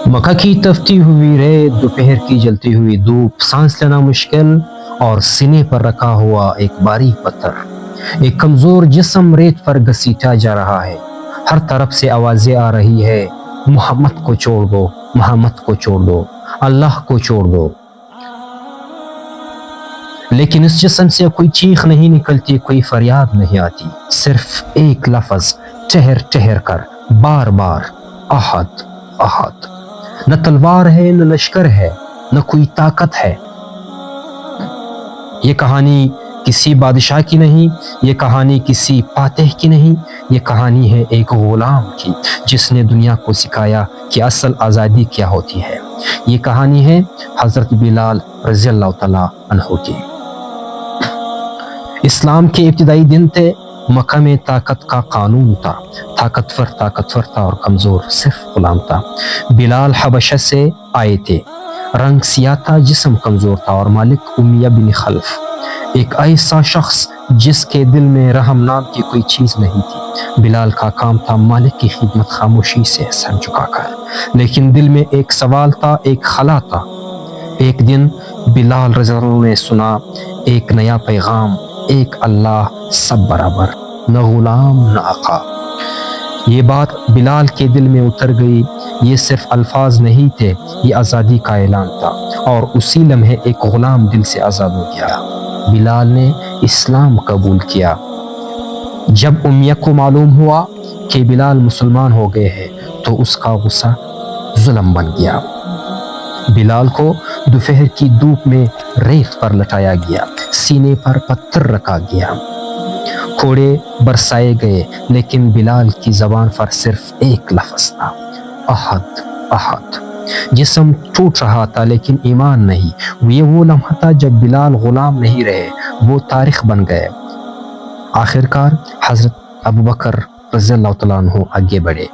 مکہ کی تفتی ہوئی ریت، دوپہر کی جلتی ہوئی دھوپ، سانس لینا مشکل اور سینے پر رکھا ہوا ایک باریک پتھر، ایک کمزور جسم ریت پر گھسیٹا جا رہا ہے۔ ہر طرف سے آوازیں آ رہی ہے، محمد کو چھوڑ دو، محمد کو چھوڑ دو، اللہ کو چھوڑ دو۔ لیکن اس جسم سے کوئی چیخ نہیں نکلتی، کوئی فریاد نہیں آتی، صرف ایک لفظ ٹھہر ٹھہر کر بار بار، احد احد۔ نہ تلوار ہے، نہ لشکر ہے، نہ کوئی طاقت ہے۔ یہ کہانی کسی بادشاہ کی نہیں، یہ کہانی کسی فاتح کی نہیں، یہ کہانی ہے ایک غلام کی جس نے دنیا کو سکھایا کہ اصل آزادی کیا ہوتی ہے۔ یہ کہانی ہے حضرت بلال رضی اللہ تعالیٰ عنہ کی۔ اسلام کے ابتدائی دن تھے، مکہ میں طاقت کا قانون تھا، طاقتور تھا اور کمزور صرف غلام تھا۔ بلال حبشہ سے آئے تھے، رنگ سیاہ تھا، جسم کمزور تھا اور مالک امیہ بن خلف، ایک ایسا شخص جس کے دل میں رحم نام کی کوئی چیز نہیں تھی۔ بلال کا کام تھا مالک کی خدمت، خاموشی سے سر جھکا کر، لیکن دل میں ایک سوال تھا، ایک خلا تھا۔ ایک دن بلال رضی اللہ عنہ نے سنا ایک نیا پیغام، ایک اللہ سب برابر، نہ غلام نہ آقا۔ یہ بات بلال کے دل میں اتر گئی، یہ صرف الفاظ نہیں تھے، یہ آزادی کا اعلان تھا، اور اسی لمحے ایک غلام دل سے آزاد ہو گیا۔ بلال نے اسلام قبول کیا۔ جب امیہ کو معلوم ہوا کہ بلال مسلمان ہو گئے ہیں تو اس کا غصہ ظلم بن گیا۔ بلال کو دوپہر کی دھوپ میں ریت پر لٹایا گیا، سینے پر پتھر رکھا گیا، کوڑے برسائے گئے، لیکن بلال کی زبان پر صرف ایک لفظ تھا، احد احد۔ جسم ٹوٹ رہا تھا لیکن ایمان نہیں۔ یہ وہ لمحہ تھا جب بلال غلام نہیں رہے، وہ تاریخ بن گئے۔ آخرکار حضرت ابوبکر رضی اللہ تعالیٰ عنہ آگے بڑھے۔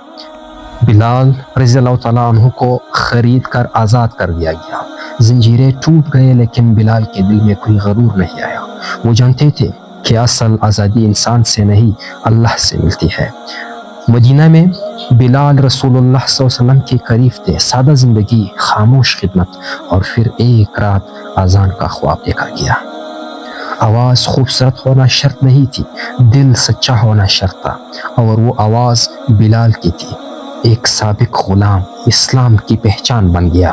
بلال رضی اللہ تعالیٰ عنہ کو خرید کر آزاد کر دیا گیا، زنجیریں ٹوٹ گئے، لیکن بلال کے دل میں کوئی غرور نہیں آیا۔ وہ جانتے تھے کہ اصل آزادی انسان سے نہیں، اللہ سے ملتی ہے۔ مدینہ میں بلال رسول اللہ صلی اللہ علیہ وسلم کے قریب تھے، سادہ زندگی، خاموش خدمت، اور پھر ایک رات اذان کا خواب دیکھا گیا۔ آواز خوبصورت ہونا شرط نہیں تھی، دل سچا ہونا شرط تھا، اور وہ آواز بلال کی تھی۔ ایک سابق غلام اسلام کی پہچان بن گیا۔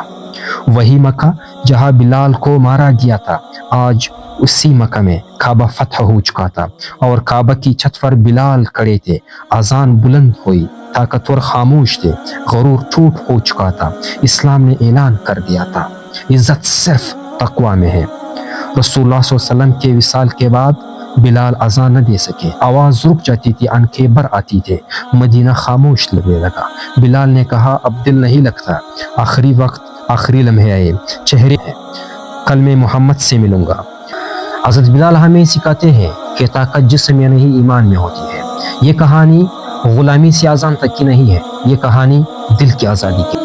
وہی مکہ جہاں بلال کو مارا گیا تھا، آج اسی مکہ میں کعبہ فتح ہو چکا تھا، اور کعبہ کی چھت پر بلال کھڑے تھے۔ اذان بلند ہوئی، طاقتور خاموش تھے، غرور ٹوٹ ہو چکا تھا۔ اسلام نے اعلان کر دیا تھا، عزت صرف تقوی میں ہے۔ رسول اللہ صلی اللہ علیہ وسلم کے وصال کے بعد بلال اذان نہ دے سکے، آواز رک جاتی تھی، آنکھیں بھر آتی تھے، مدینہ خاموش لگنے لگا۔ بلال نے کہا، اب دل نہیں لگتا، آخری وقت، آخری لمحے آئے، چہرے ہیں، کل میں محمد سے ملوں گا۔ حضرت بلال ہمیں سکھاتے ہیں کہ طاقت جسم میں نہیں، ایمان میں ہوتی ہے۔ یہ کہانی غلامی سے اذان تک کی نہیں ہے، یہ کہانی دل کی آزادی کی۔